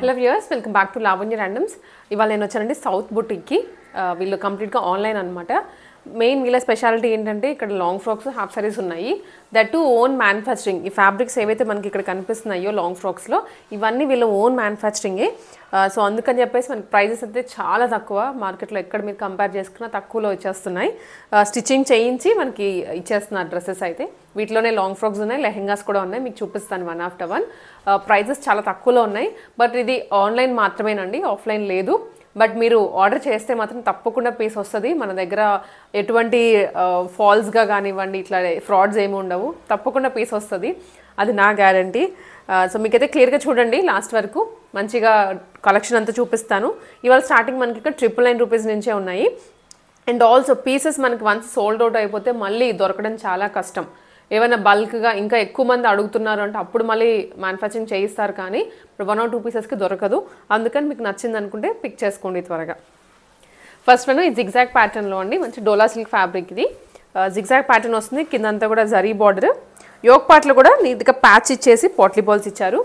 Hello viewers, welcome back to Lavanya randoms. ఇవాళ నేను వచ్చానండి సౌత్ బుటిక్కి. వీళ్ళు కంప్లీట్గా ఆన్లైన్ అనమాట. మెయిన్ వీళ్ళ స్పెషాలిటీ ఏంటంటే ఇక్కడ లాంగ్ ఫ్రాక్స్, హాఫ్ సారీస్ ఉన్నాయి. That to own manufacturing. ఈ ఫ్యాబ్రిక్స్ ఏవైతే మనకి ఇక్కడ కనిపిస్తున్నాయో లాంగ్ ఫ్రాక్స్లో ఇవన్నీ వీళ్ళ ఓన్ మ్యానుఫ్యాక్చరింగే. సో అందుకని చెప్పేసి మనకి ప్రైజెస్ అయితే చాలా తక్కువ. మార్కెట్లో ఎక్కడ మీరు కంపేర్ చేసుకున్నా తక్కువలో వచ్చేస్తున్నాయి. స్టిచ్చింగ్ చేయించి మనకి ఇచ్చేస్తున్నారు డ్రెస్సెస్ అయితే. వీటిలోనే లాంగ్ ఫ్రాక్స్ ఉన్నాయి, లెహెంగాస్ కూడా ఉన్నాయి. మీకు చూపిస్తాను వన్ ఆఫ్టర్ వన్. ప్రైజెస్ చాలా తక్కువలో ఉన్నాయి. బట్ ఇది ఆన్లైన్ మాత్రమేనండి, ఆఫ్లైన్ లేదు. బట్ మీరు ఆర్డర్ చేస్తే మాత్రం తప్పకుండా పీస్ వస్తుంది. మన దగ్గర ఎటువంటి ఫాల్స్గా కానివ్వండి, ఇట్లా ఫ్రాడ్స్ ఏమి ఉండవు. తప్పకుండా పీస్ వస్తుంది, అది నా గ్యారంటీ. సో మీకైతే క్లియర్గా చూడండి లాస్ట్ వరకు. మంచిగా కలెక్షన్ అంతా చూపిస్తాను. ఇవాళ స్టార్టింగ్ మనకి ఇక్కడ 999 రూపీస్ నుంచే ఉన్నాయి. అండ్ ఆల్సో పీసెస్ మనకి వన్స్ సోల్డ్ అవుట్ అయిపోతే మళ్ళీ దొరకడం చాలా కష్టం. ఏమైనా బల్క్గా ఇంకా ఎక్కువ మంది అడుగుతున్నారు అంటే అప్పుడు మళ్ళీ మ్యానుఫ్యాక్చరింగ్ చేయిస్తారు, కానీ ఇప్పుడు 1 or 2 పీసెస్కి దొరకదు. అందుకని మీకు నచ్చింది అనుకుంటే పిక్ చేసుకోండి త్వరగా. ఫస్ట్ వన్ ఈ జిగ్జాగ్ ప్యాటర్న్లో అండి, మంచి డోలా సిల్క్ ఫ్యాబ్రిక్. ఇది జిగ్జాగ్ ప్యాటర్న్ వస్తుంది. కిందంతా కూడా జరీ బార్డర్, యోక్ పార్ట్లో కూడా నీట్గా ప్యాచ్ ఇచ్చేసి పోట్లీ బాల్స్ ఇచ్చారు.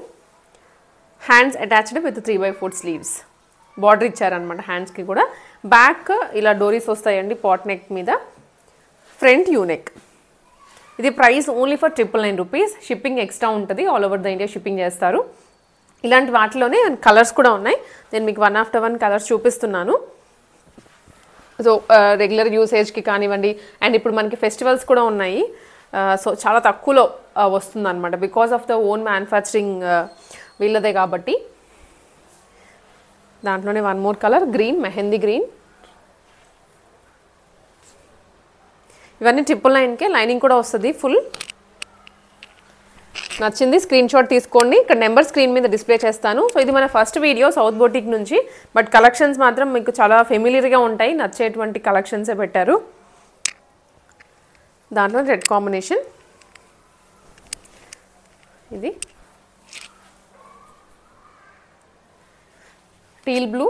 Hands attached with 3/4 sleeves border ఇచ్చారనమాట హ్యాండ్స్కి కూడా. బ్యాక్ ఇలా డోరీస్ వస్తాయండి పాట్ నెక్ మీద. Front U neck. ఇది price only for 999 rupees. Shipping extra ఉంటుంది, all over the India shipping చేస్తారు. ఇలాంటి వాటిలోనే కలర్స్ కూడా ఉన్నాయి. నేను మీకు వన్ ఆఫ్టర్ వన్ కలర్స్ చూపిస్తున్నాను. సో రెగ్యులర్ యూసేజ్కి కానివ్వండి, అండ్ ఇప్పుడు మనకి ఫెస్టివల్స్ కూడా ఉన్నాయి. సో చాలా తక్కువలో వస్తుంది అనమాట, because of the own manufacturing వీళ్ళదే కాబట్టి. దాంట్లోనే one more colour green, mehndi green. ఇవన్నీ 999కే. లైనింగ్ కూడా వస్తుంది ఫుల్. నచ్చింది స్క్రీన్ షాట్ తీసుకోండి. ఇక్కడ నెంబర్ స్క్రీన్ మీద డిస్ప్లే చేస్తాను. సో ఇది మన ఫస్ట్ వీడియో సౌత్ బొటిక్ నుంచి. బట్ కలెక్షన్స్ మాత్రం మీకు చాలా ఫెమిలియర్గా ఉంటాయి, నచ్చేటువంటి కలెక్షన్సే పెట్టారు. దాంట్లో రెడ్ కాంబినేషన్. ఇది టీల్ బ్లూ.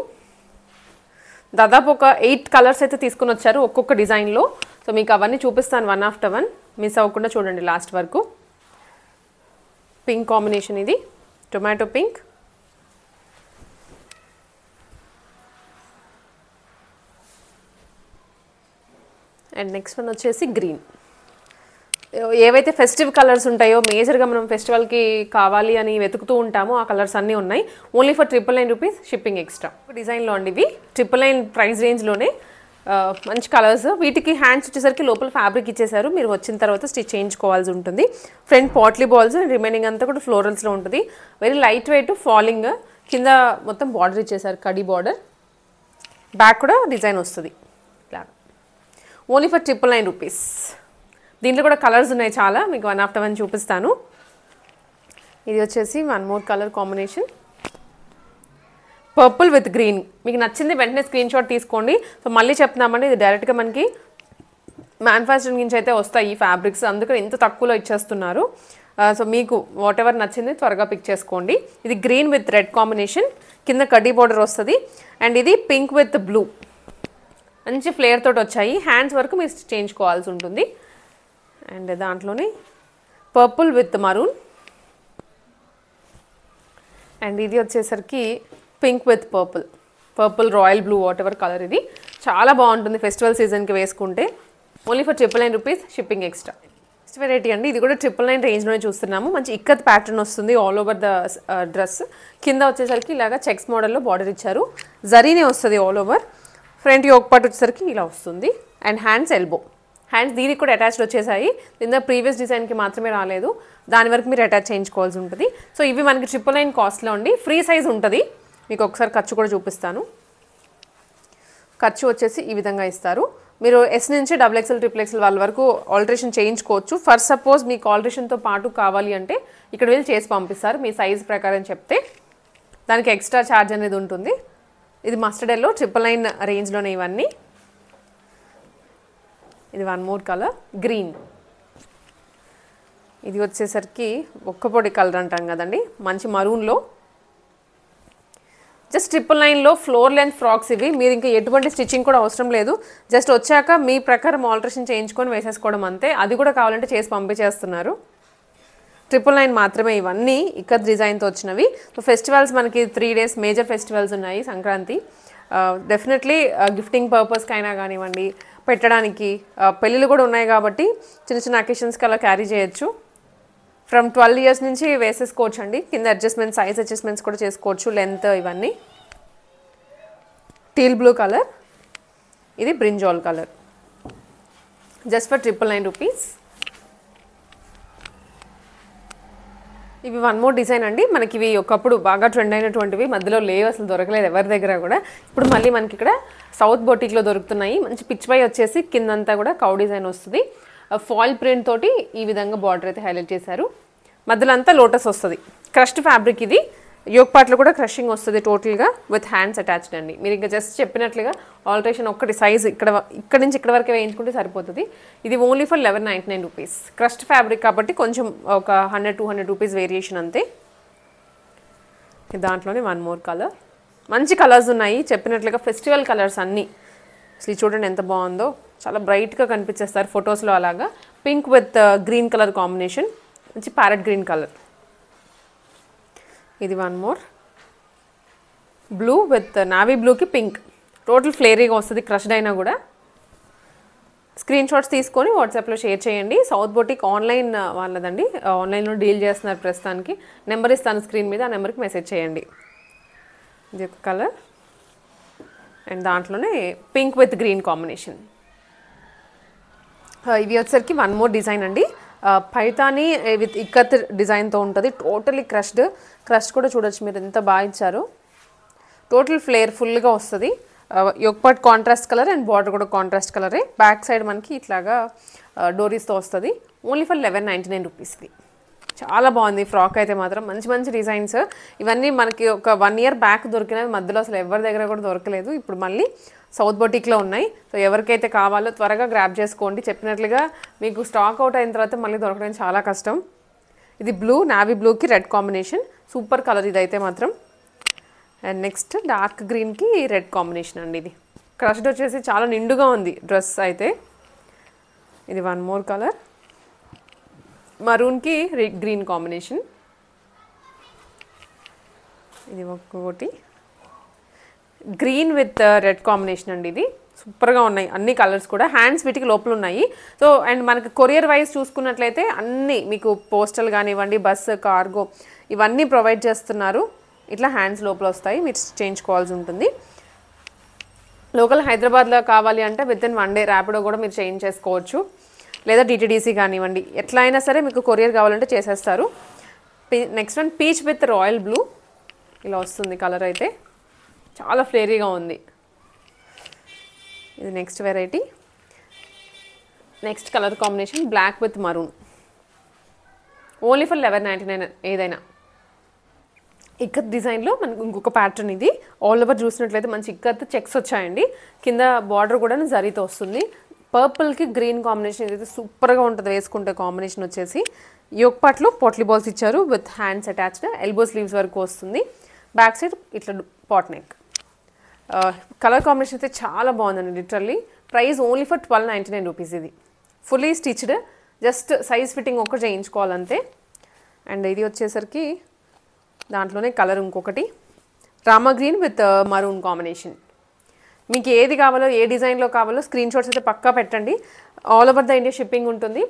దాదాపు ఒక 8 కలర్స్ అయితే తీసుకుని వచ్చారు ఒక్కొక్క డిజైన్లో. సో మీకు అవన్నీ చూపిస్తాను వన్ ఆఫ్టర్ వన్, మిస్ అవ్వకుండా చూడండి లాస్ట్ వరకు. పింక్ కాంబినేషన్, ఇది tomato pink. And next one వచ్చేసి గ్రీన్. ఏవైతే ఫెస్టివ్ కలర్స్ ఉంటాయో, మేజర్గా మనం ఫెస్టివల్కి కావాలి అని వెతుకుతూ ఉంటామో ఆ కలర్స్ అన్నీ ఉన్నాయి. Only for 999 rupees, shipping extra. డిజైన్లో అండి ఇవి 999 ప్రైస్ రేంజ్లోనే మంచి కలర్స్. వీటికి హ్యాండ్స్ వచ్చేసరికి లోపల ఫ్యాబ్రిక్ ఇచ్చేసారు, మీరు వచ్చిన తర్వాత స్టిచ్ చేయించుకోవాల్సి ఉంటుంది. ఫ్రంట్ పాట్లీ బాల్స్, రిమైనింగ్ అంతా కూడా ఫ్లోరల్స్లో ఉంటుంది. Very light weight, falling. కింద మొత్తం బార్డర్ ఇచ్చేసారు, కడీ బార్డర్. బ్యాక్ కూడా డిజైన్ వస్తుంది ఇలాగా. Only for 999 rupees. దీంట్లో కూడా కలర్స్ ఉన్నాయి చాలా, మీకు వన్ ఆఫ్టర్ వన్ చూపిస్తాను. ఇది వచ్చేసి one more colour combination, purple with green. మీకు నచ్చింది వెంటనే స్క్రీన్ షాట్ తీసుకోండి. సో మళ్ళీ చెప్తున్నామండి, ఇది డైరెక్ట్గా మనకి మ్యానుఫ్యాక్చరింగ్ నుంచి అయితే వస్తాయి ఈ ఫ్యాబ్రిక్స్, అందుకని ఇంత తక్కువలో ఇచ్చేస్తున్నారు. సో మీకు వాట్ ఎవర్ నచ్చింది త్వరగా పిక్ చేసుకోండి. ఇది గ్రీన్ విత్ రెడ్ కాంబినేషన్, కింద కడ్డీ బార్డర్ వస్తుంది. అండ్ ఇది పింక్ విత్ బ్లూ, మంచి ఫ్లేర్ తోటి వచ్చాయి. హ్యాండ్స్ వరకు మీరు చేయించుకోవాల్సి ఉంటుంది. అండ్ దాంట్లోనే పర్పుల్ విత్ మరూన్. అండ్ ఇది వచ్చేసరికి pink with purple, purple royal blue, whatever colour. ఇది చాలా బాగుంటుంది ఫెస్టివల్ సీజన్కి వేసుకుంటే. Only for 999 rupees, shipping extra. Next variety అండి, ఇది కూడా 999 రేంజ్లోనే చూస్తున్నాము. మంచి ఇక్కత్ ప్యాటర్న్ వస్తుంది ఆల్ ఓవర్ ద డ్రెస్. కింద వచ్చేసరికి ఇలాగా చెక్స్ మోడల్లో బార్డర్ ఇచ్చారు, జరీనే వస్తుంది all over. Front yoke part వచ్చేసరికి ఇలా వస్తుంది. And hands elbow. హ్యాండ్స్ దీనికి కూడా అటాచ్డ్ వచ్చేసాయి. దీని ప్రీవియస్ డిజైన్కి మాత్రమే రాలేదు, దాని వరకు మీరు అటాచ్ చేయించుకోవాల్సి ఉంటుంది. సో ఇవి మనకి 999 కాస్ట్లో ఉండి ఫ్రీ సైజ్ ఉంటుంది. మీకు ఒకసారి ఖర్చు కూడా చూపిస్తాను. ఖర్చు వచ్చేసి ఈ విధంగా ఇస్తారు. మీరు S నుంచి XXL, XXL వాళ్ళ వరకు ఆల్టరేషన్ చేయించుకోవచ్చు. ఫర్ సపోజ్ మీకు ఆల్టరేషన్తో పాటు కావాలి అంటే ఇక్కడ వెళ్ళి చేసి పంపిస్తారు మీ సైజ్ ప్రకారం చెప్తే. దానికి ఎక్స్ట్రా ఛార్జ్ అనేది ఉంటుంది. ఇది మస్టర్డ్ ఎల్లో 999 రేంజ్లోనే ఇవన్నీ. ఇది వన్ మోర్ కలర్ గ్రీన్. ఇది వచ్చేసరికి ఒక్కపొడి కలర్ అంటాం కదండి, మంచి మరూన్లో. జస్ట్ 999లో ఫ్లోర్ లెంత్ ఫ్రాక్స్ ఇవి. మీరు ఇంకా ఎటువంటి స్టిచ్చింగ్ కూడా అవసరం లేదు, జస్ట్ వచ్చాక మీ ప్రకారం ఆల్టరేషన్ చేయించుకొని వేసేసుకోవడం అంతే. అది కూడా కావాలంటే చేసి పంపించేస్తున్నారు. 999 మాత్రమే ఇవన్నీ ఇక్కత్ డిజైన్తో వచ్చినవి. సో ఫెస్టివల్స్ మనకి 3 days మేజర్ ఫెస్టివల్స్ ఉన్నాయి. సంక్రాంతి డెఫినెట్లీ గిఫ్టింగ్ పర్పస్కి అయినా కానివ్వండి, పెట్టడానికి పెళ్ళిళ్ళు కూడా ఉన్నాయి కాబట్టి చిన్న చిన్న అకేషన్స్కి అలా క్యారీ చేయొచ్చు. ఫ్రమ్ 12 years నుంచి వేసేసుకోవచ్చు అండి. కింద అడ్జస్ట్మెంట్ సైజ్ అడ్జస్ట్మెంట్స్ కూడా చేసుకోవచ్చు. లెంత్ ఇవన్నీ. టీల్ బ్లూ కలర్, ఇది brinjal colour, just for 999 rupees. ఇవి వన్ మోర్ డిజైన్ అండి. మనకి ఇవి ఒకప్పుడు బాగా ట్రెండ్ అయినటువంటివి, మధ్యలో లేవు, అసలు దొరకలేదు ఎవరి దగ్గర కూడా. ఇప్పుడు మళ్ళీ మనకి ఇక్కడ సౌత్ బొటిక్లో దొరుకుతున్నాయి. మంచి పిచ్ పై వచ్చేసి కిందంతా కూడా కౌ డిజైన్ వస్తుంది. ఫాయిల్ ప్రింట్ తోటి ఈ విధంగా బార్డర్ అయితే హైలైట్ చేశారు. మధ్యలో అంతా లోటస్ వస్తుంది. క్రష్డ్ ఫ్యాబ్రిక్ ఇది. యోక్ పార్ట్లో కూడా క్రషింగ్ వస్తుంది టోటల్గా విత్ హ్యాండ్స్ అటాచ్డ్ అండి. మీరు ఇంకా జస్ట్ చెప్పినట్లుగా ఆల్టరేషన్ ఒక్కటి సైజ్ ఇక్కడ నుంచి ఇక్కడ వరకు వేయించుకుంటే సరిపోతుంది. ఇది only for 1199 rupees. Crushed fabric కాబట్టి కొంచెం ఒక 100-200 రూపీస్ వేరియేషన్ అంతే. దాంట్లోనే వన్ మోర్ కలర్. మంచి కలర్స్ ఉన్నాయి చెప్పినట్లుగా, ఫెస్టివల్ కలర్స్ అన్నీ. అసలు చూడండి ఎంత బాగుందో, చాలా బ్రైట్గా కనిపించేస్తారు ఫొటోస్లో అలాగా. Pink with green colour combination, మంచి ప్యారెట్ గ్రీన్ కలర్. ఇది one more blue with navy బ్లూకి పింక్, టోటల్ ఫ్లేరీగా వస్తుంది క్రష్డ్ అయినా కూడా. స్క్రీన్ షాట్స్ తీసుకొని వాట్సాప్లో షేర్ చేయండి. సౌత్ బొటిక్ ఆన్లైన్ వాళ్ళదండి, ఆన్లైన్లో డీల్ చేస్తున్నారు ప్రస్తుతానికి. నెంబర్ ఇస్తాను స్క్రీన్ మీద, ఆ నెంబర్కి మెసేజ్ చేయండి. ఇది ఒక కలర్ అండ్ దాంట్లోనే పింక్ విత్ గ్రీన్ కాంబినేషన్. ఇవి వచ్చేసరికి వన్ మోర్ డిజైన్ అండి. పైతాని విత్ ఇక్కత్ డిజైన్తో ఉంటుంది. టోటలీ క్రష్డ్ కూడా చూడొచ్చు మీరు ఎంత బాగా ఇచ్చారు. టోటల్ ఫ్లేర్ ఫుల్గా వస్తుంది. Yoke part contrast colour and border కూడా కాంట్రాస్ట్ కలరే. బ్యాక్ సైడ్ మనకి ఇట్లాగా డోరీస్తో వస్తుంది. Only for 1199 rupees. ఇది చాలా బాగుంది ఫ్రాక్ అయితే మాత్రం. మంచి మంచి డిజైన్స్. ఇవన్నీ మనకి ఒక 1 year బ్యాక్ దొరికినవి, మధ్యలో అసలు ఎవరి దగ్గర కూడా దొరకలేదు. ఇప్పుడు మళ్ళీ సౌత్ బొటిక్లో ఉన్నాయి. సో ఎవరికైతే కావాలో త్వరగా గ్రాప్ చేసుకోండి. చెప్పినట్లుగా మీకు స్టాక్ అవుట్ అయిన తర్వాత మళ్ళీ దొరకడం చాలా కష్టం. ఇది బ్లూ, నావీ బ్లూకి రెడ్ కాంబినేషన్. సూపర్ కలర్ ఇదైతే మాత్రం. అండ్ నెక్స్ట్ డార్క్ గ్రీన్కి రెడ్ కాంబినేషన్ అండి. ఇది క్రష్డ్ వచ్చేసి చాలా నిండుగా ఉంది డ్రెస్ అయితే. ఇది వన్ మోర్ కలర్, మరూన్కి గ్రీన్ కాంబినేషన్. ఇది ఒక్కొక్కటి గ్రీన్ విత్ రెడ్ కాంబినేషన్ అండి. ఇది సూపర్గా ఉన్నాయి అన్ని కలర్స్ కూడా. హ్యాండ్స్ వీటికి లోపల ఉన్నాయి. సో అండ్ మనకి కొరియర్ వైజ్ చూసుకున్నట్లయితే అన్నీ మీకు పోస్టల్ కానివ్వండి, బస్, కార్గో ఇవన్నీ ప్రొవైడ్ చేస్తున్నారు. ఇట్లా హ్యాండ్స్ లోపల వస్తాయి, మీరు చేయించుకోవాల్సి ఉంటుంది. లోకల్ హైదరాబాద్లో కావాలి అంటే విత్ ఇన్ 1 day ర్యాపిడో కూడా మీరు చేంజ్ చేసుకోవచ్చు, లేదా DTDC కానివ్వండి. ఎట్లా అయినా సరే మీకు కొరియర్ కావాలంటే చేసేస్తారు. Next one peach with royal blue, ఇలా వస్తుంది కలర్ అయితే. చాలా ఫ్లేరీగా ఉంది. ఇది next variety. Next colour combination black with maroon. Only for 1199 ఏదైనా. ఇక్కత్ డిజైన్లో మనకు ఇంకొక ప్యాటర్న్. ఇది ఆల్ ఓవర్ చూసినట్లయితే మంచి ఇక్కత్ చెక్స్ వచ్చాయండి. కింద బార్డర్ కూడా జరీతో వస్తుంది. పర్పుల్కి గ్రీన్ కాంబినేషన్ ఇదైతే సూపర్గా ఉంటుంది వేసుకుంటే. కాంబినేషన్ వచ్చేసి యోక్ పార్ట్లో పోట్లీ బాల్స్ ఇచ్చారు with hands attached. Elbow sleeves వరకు వస్తుంది. బ్యాక్ సైడ్ ఇట్లా పాట్ నెక్. కలర్ కాంబినేషన్ అయితే చాలా బాగుందండి literally. Price only for 1299 rupees. ఇది fully stitched, just size fitting ఒక్కటి చేయించుకోవాలంతే. అండ్ ఇది వచ్చేసరికి దాంట్లోనే కలర్ ఇంకొకటి Rama green with maroon combination. మీకు ఏది కావాలో, ఏ డిజైన్లో కావాలో స్క్రీన్ షాట్స్ అయితే పక్కా పెట్టండి. All over the India shipping ఉంటుంది.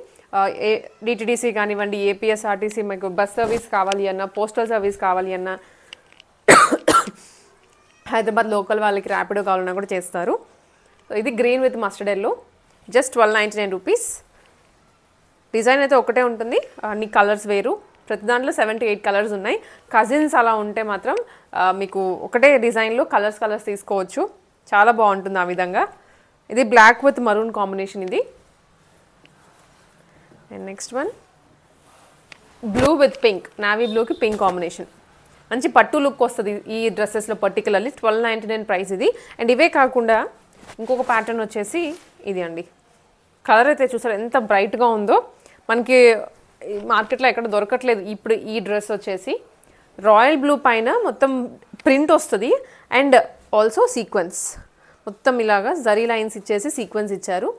DTDC కానివ్వండి, APSRTC, మీకు బస్ సర్వీస్ కావాలి అన్నా, పోస్టల్ సర్వీస్ కావాలి అన్నా, హైదరాబాద్ లోకల్ వాళ్ళకి ర్యాపిడో కావాలన్నా కూడా చేస్తారు. ఇది green with mustard yellow, just 1299 rupees. Design అయితే ఒకటే ఉంటుంది, అన్ని కలర్స్ వేరు. ప్రతి దాంట్లో 7 to 8 కలర్స్ ఉన్నాయి. కజిన్స్ అలా ఉంటే మాత్రం మీకు ఒకటే డిజైన్లో కలర్స్ తీసుకోవచ్చు. చాలా బాగుంటుంది ఆ విధంగా. ఇది బ్లాక్ విత్ మరూన్ కాంబినేషన్ ఇది. And next one blue with pink, navy బ్లూకి పింక్ కాంబినేషన్. మంచి పట్టు లుక్ వస్తుంది ఈ డ్రెస్సెస్లో పర్టికులర్లీ. 1299 ప్రైస్ ఇది. అండ్ ఇవే కాకుండా ఇంకొక ప్యాటర్న్ వచ్చేసి ఇది అండి. కలర్ అయితే చూసారు ఎంత బ్రైట్గా ఉందో. మనకి మార్కెట్లో ఎక్కడ దొరకట్లేదు ఇప్పుడు ఈ డ్రెస్ వచ్చేసి. రాయల్ బ్లూ పైన మొత్తం ప్రింట్ వస్తుంది అండ్ ఆల్సో సీక్వెన్స్. మొత్తం ఇలాగా జరీ లైన్స్ ఇచ్చేసి సీక్వెన్స్ ఇచ్చారు.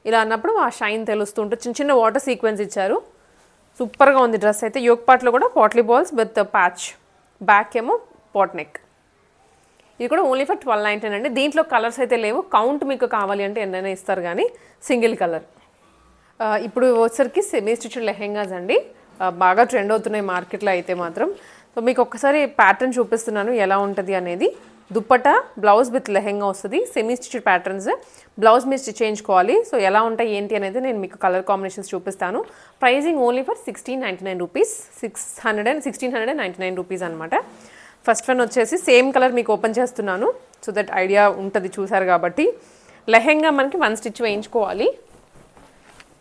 ఇలా అన్నప్పుడు ఆ షైన్ తెలుస్తుంటే చిన్న చిన్న వాటర్ సీక్వెన్స్ ఇచ్చారు. సూపర్గా ఉంది డ్రెస్ అయితే. యోక్ పార్ట్లో కూడా potli balls with patch, back ఏమో పాట్ నెక్. ఇది కూడా ఓన్లీ ఫర్ 1299 అండి. దీంట్లో కలర్స్ అయితే లేవు, కౌంట్ మీకు కావాలి అంటే ఎన్నైనా ఇస్తారు కానీ సింగిల్ కలర్. ఇప్పుడు వచ్చరికి సెమీ స్టిచ్డ్ లెహెంగాస్ అండి, బాగా ట్రెండ్ అవుతున్నాయి మార్కెట్లో అయితే మాత్రం. సో మీకు ఒక్కసారి ప్యాటర్న్ చూపిస్తున్నాను ఎలా ఉంటుంది అనేది. దుప్పటా బ్లౌజ్ విత్ లెహెంగా వస్తుంది, సెమీ స్టిచ్డ్ ప్యాటర్న్స్, బ్లౌజ్ మీరు స్టిచ్ చేయించుకోవాలి. సో ఎలా ఉంటాయి ఏంటి అనేది నేను మీకు కలర్ కాంబినేషన్స్ చూపిస్తాను. Pricing only for 1699 rupees, 1699 rupees అనమాట. ఫస్ట్ వన్ వచ్చేసి సేమ్ కలర్ మీకు ఓపెన్ చేస్తున్నాను సో దట్ ఐడియా ఉంటుంది, చూసారు కాబట్టి. లెహెంగా మనకి 1 స్టిచ్ వేయించుకోవాలి,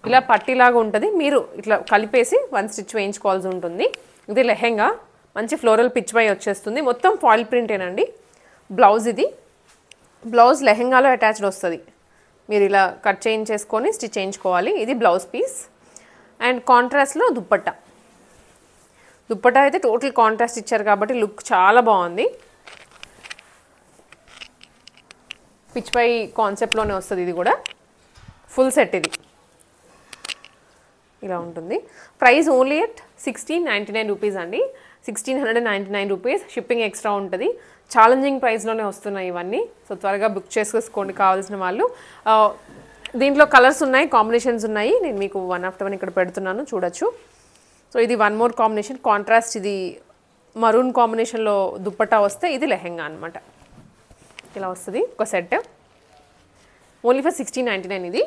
ఇలా పట్టీలాగా ఉంటుంది, మీరు ఇట్లా కలిపేసి 1 స్టిచ్ వేయించుకోవాల్సి ఉంటుంది. ఇది లెహెంగా, మంచి ఫ్లోరల్ పిచ్ పై వచ్చేస్తుంది, మొత్తం ఫాయిల్ ప్రింటేనండి. బ్లౌజ్ ఇది, బ్లౌజ్ లెహెంగాలో అటాచ్డ్ వస్తుంది, మీరు ఇలా కట్ చేయించేసుకొని స్టిచ్ చేయించుకోవాలి. ఇది బ్లౌజ్ పీస్. అండ్ కాంట్రాస్ట్లో దుప్పట్టా, దుప్పట్టా అయితే టోటల్ కాంట్రాస్ట్ ఇచ్చారు కాబట్టి లుక్ చాలా బాగుంది. పిచ్ పై కాన్సెప్ట్లోనే వస్తుంది, ఇది కూడా ఫుల్ సెట్. ఇది ఇలా ఉంటుంది. ప్రైస్ ఓన్లీ ఎట్ 1699 రూపీస్ అండి, 1699 రూపీస్. షిప్పింగ్ ఎక్స్ట్రా ఉంటుంది. ఛాలెంజింగ్ ప్రైస్లోనే వస్తున్నాయి ఇవన్నీ. సో త్వరగా బుక్ చేసుకోండి కావాల్సిన వాళ్ళు. దీంట్లో కలర్స్ ఉన్నాయి, కాంబినేషన్స్ ఉన్నాయి, నేను మీకు వన్ ఆఫ్టర్ వన్ ఇక్కడ పెడుతున్నాను, చూడొచ్చు. సో ఇది వన్ మోర్ కాంబినేషన్, కాంట్రాస్ట్. ఇది మరూన్ కాంబినేషన్లో దుప్పట్టా వస్తే ఇది లెహెంగా అనమాట. ఇలా వస్తుంది ఒక సెట్, ఓన్లీ ఫర్ 1699 ఇది.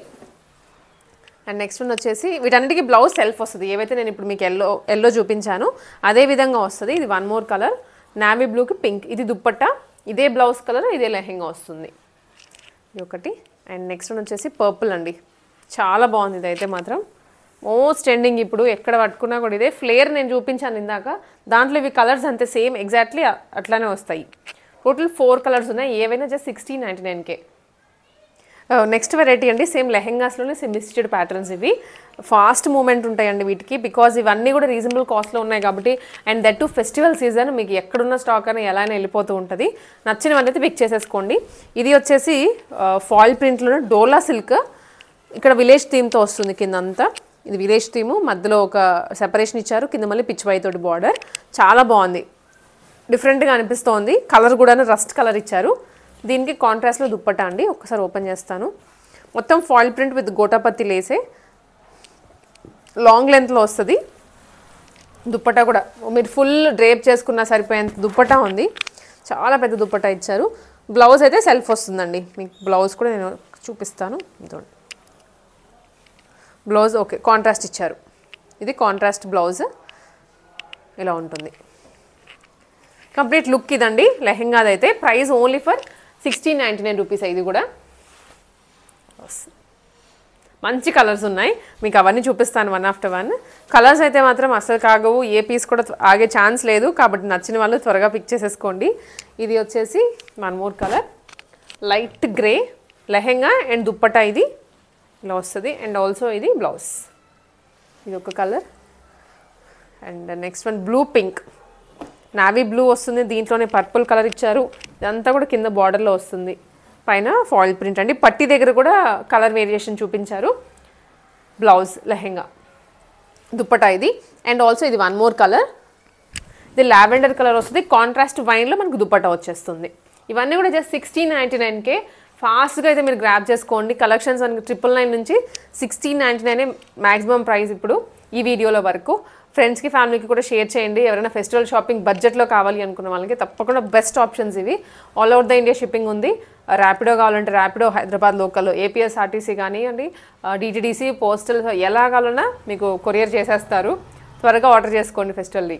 అండ్ నెక్స్ట్ వన్ వచ్చేసి వీటన్నిటికీ బ్లౌజ్ సెల్ఫ్ వస్తుంది, ఏవైతే నేను ఇప్పుడు మీకు ఎల్లో చూపించాను అదే విధంగా వస్తుంది. ఇది వన్ మోర్ కలర్, నావీ బ్లూకి పింక్. ఇది దుప్పట్టా, ఇదే బ్లౌజ్ కలర్, ఇదే లెహెంగా వస్తుంది. ఇది ఒకటి. అండ్ నెక్స్ట్ వన్ వచ్చేసి పర్పుల్ అండి, చాలా బాగుంది. ఇది అయితే మాత్రం మోస్ట్ ట్రెండింగ్, ఇప్పుడు ఎక్కడ పట్టుకున్నా కూడా ఇదే ఫ్లేర్. నేను చూపించాను ఇందాక, దాంట్లో ఇవి కలర్స్ అంతే సేమ్ ఎగ్జాక్ట్లీ అట్లానే వస్తాయి. టోటల్ 4 కలర్స్ ఉన్నాయి, ఏవైనా జస్ట్ 1699K. నెక్స్ట్ వెరైటీ అండి, సేమ్ లెహెంగాస్లోనే సెమీ స్టిచ్డ్ ప్యాటర్న్స్. ఇవి ఫాస్ట్ మూమెంట్ ఉంటాయండి వీటికి, బికాజ్ ఇవన్నీ కూడా రీజనబుల్ కాస్ట్లో ఉన్నాయి కాబట్టి. And that to festival season, మీకు ఎక్కడున్న స్టాక్ అని ఎలా అయినా వెళ్ళిపోతూ ఉంటుంది. నచ్చినవన్నీ అయితే పిక్ చేసేసుకోండి. ఇది వచ్చేసి ఫాయిల్ ప్రింట్లోనే డోలా సిల్క్, ఇక్కడ విలేజ్ థీమ్తో వస్తుంది కింద అంతా. ఇది విలేజ్ థీము, మధ్యలో ఒక సెపరేషన్ ఇచ్చారు, కింద మళ్ళీ పిచ్ వై తోటి బార్డర్. చాలా బాగుంది, డిఫరెంట్గా అనిపిస్తోంది. కలర్ కూడా రస్ట్ కలర్ ఇచ్చారు. దీనికి కాంట్రాస్ట్లో దుప్పట్టా అండి, ఒక్కసారి ఓపెన్ చేస్తాను. మొత్తం ఫాయిల్ ప్రింట్ విత్ గోటాపత్తి లేసే, లాంగ్ లెంత్లో వస్తుంది. దుప్పట్టా కూడా మీరు ఫుల్ డ్రేప్ చేసుకున్నా సరిపోయేంత దుప్పట్టా ఉంది, చాలా పెద్ద దుప్పట్టా ఇచ్చారు. బ్లౌజ్ అయితే సెల్ఫ్ వస్తుందండి, మీకు బ్లౌజ్ కూడా నేను చూపిస్తాను. ఇదండి బ్లౌజ్, ఓకే కాంట్రాస్ట్ ఇచ్చారు. ఇది కాంట్రాస్ట్ బ్లౌజ్, ఇలా ఉంటుంది. కంప్లీట్ లుక్ ఇదండి లెహెంగాదైతే. Price only for 1699 rupees. ఇది కూడా మంచి కలర్స్ ఉన్నాయి, మీకు అవన్నీ చూపిస్తాను వన్ ఆఫ్టర్ వన్. కలర్స్ అయితే మాత్రం అసలు కాగవు, ఏ పీస్ కూడా ఆగే ఛాన్స్ లేదు కాబట్టి నచ్చిన వాళ్ళు త్వరగా పిక్ చేసేసుకోండి. ఇది వచ్చేసి one more colour, light grey lehenga and dupatta ఇది ఇలా వస్తుంది. అండ్ ఆల్సో ఇది బ్లౌజ్, ఇది ఒక colour. And next one blue pink, navy blue వస్తుంది, దీంట్లోనే పర్పుల్ కలర్ ఇచ్చారు. ఇదంతా కూడా కింద బార్డర్లో వస్తుంది, పైన ఫాయిల్ ప్రింట్ అండి. పట్టి దగ్గర కూడా కలర్ వేరియేషన్ చూపించారు. బ్లౌజ్ లెహెంగా, దుప్పటా ఇది. అండ్ ఆల్సో ఇది వన్ మోర్ కలర్, ఇది లావెండర్ కలర్ వస్తుంది, కాంట్రాస్ట్ వైన్లో మనకు దుప్పటా వచ్చేస్తుంది. ఇవన్నీ కూడా జస్ట్ 1699K. ఫాస్ట్గా అయితే మీరు గ్రాప్ చేసుకోండి. కలెక్షన్స్ మనకి 999 నుంచి 1699 మ్యాక్సిమం ప్రైస్ ఇప్పుడు ఈ వీడియోలో వరకు. ఫ్రెండ్స్కి ఫ్యామిలీకి కూడా షేర్ చేయండి. ఎవరైనా ఫెస్టివల్ షాపింగ్ బడ్జెట్లో కావాలి అనుకున్న వాళ్ళకి తప్పకుండా బెస్ట్ ఆప్షన్స్ ఇవి. All over the India shipping ఉంది. ర్యాపిడో కావాలంటే ర్యాపిడో, హైదరాబాద్ లోకల్, ఏపీఎస్ఆర్టీసీ కానివ్వండి, డిటీడీసీ, పోస్టల్, ఎలా కావాలన్నా మీకు కొరియర్ చేసేస్తారు. త్వరగా ఆర్డర్ చేసుకోండి ఫెస్టివల్ది.